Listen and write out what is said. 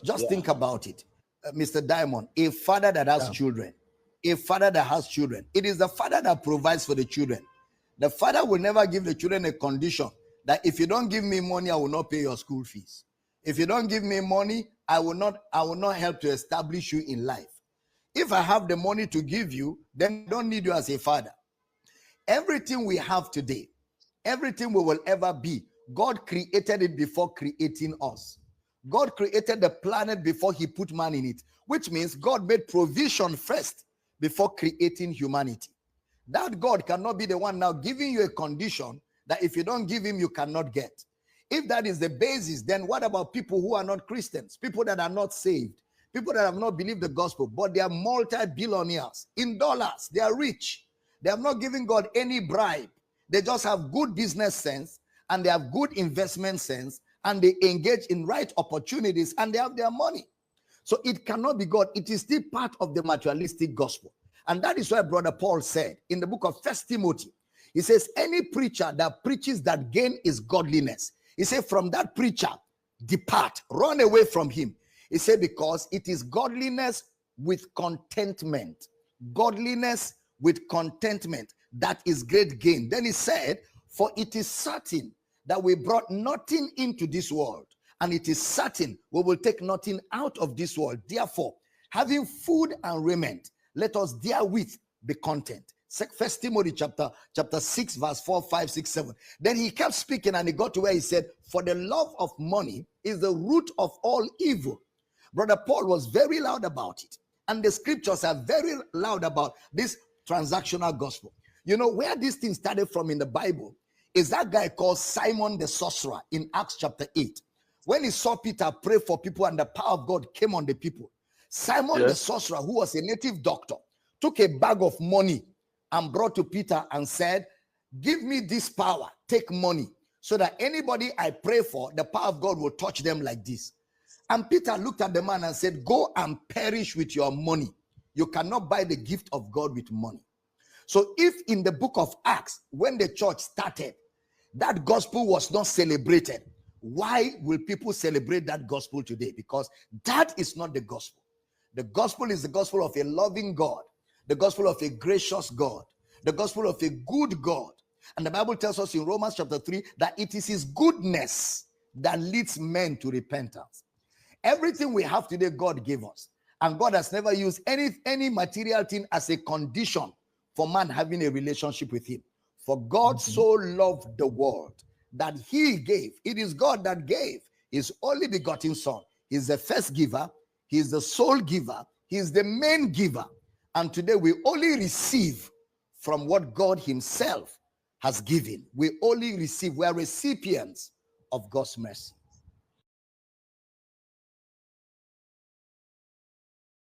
Just think about it, Mr. Diamond. A father that has children, a father that has children, it is the father that provides for the children. The father will never give the children a condition that if you don't give me money, I will not pay your school fees. If you don't give me money, I will not help to establish you in life. If I have the money to give you, then I don't need you as a father. Everything we have today, everything we will ever be, God created it before creating us. God created the planet before he put man in it, which means God made provision first before creating humanity. That God cannot be the one now giving you a condition that if you don't give him, you cannot get. If that is the basis, then what about people who are not Christians, people that are not saved, people that have not believed the gospel, but they are multi-billionaires in dollars, they are rich. They have not given God any bribe. They just have good business sense and they have good investment sense and they engage in right opportunities and they have their money. So it cannot be God. It is still part of the materialistic gospel. And that is why Brother Paul said in the book of 1 Timothy, he says, any preacher that preaches that gain is godliness, he said, from that preacher, depart, run away from him. He said, because it is godliness with contentment. Godliness with contentment, that is great gain. Then he said, for it is certain that we brought nothing into this world, and it is certain we will take nothing out of this world. Therefore, having food and raiment, let us therewith be content. 1 Timothy chapter 6, verse 4, 5, 6, 7. Then he kept speaking and he got to where he said, for the love of money is the root of all evil. Brother Paul was very loud about it. And the scriptures are very loud about this transactional gospel. You know where this thing started from in the Bible is that guy called Simon the sorcerer in Acts chapter 8. When he saw Peter pray for people and the power of God came on the people, Simon the sorcerer, who was a native doctor, took a bag of money and brought to Peter and said, give me this power, take money, so that anybody I pray for, the power of God will touch them like this. And Peter looked at the man and said, go and perish with your money. You cannot buy the gift of God with money. So if in the book of Acts, when the church started, that gospel was not celebrated, why will people celebrate that gospel today? Because that is not the gospel. The gospel is the gospel of a loving God, the gospel of a gracious God, the gospel of a good God. And the Bible tells us in Romans chapter 3 that it is his goodness that leads men to repentance. Everything we have today, God gave us. And God has never used any material thing as a condition for man having a relationship with him. For God so loved the world that he gave. It is God that gave his only begotten son. He's the first giver. He's the sole giver. He's the main giver. And today we only receive from what God himself has given. We only receive. We are recipients of God's mercy.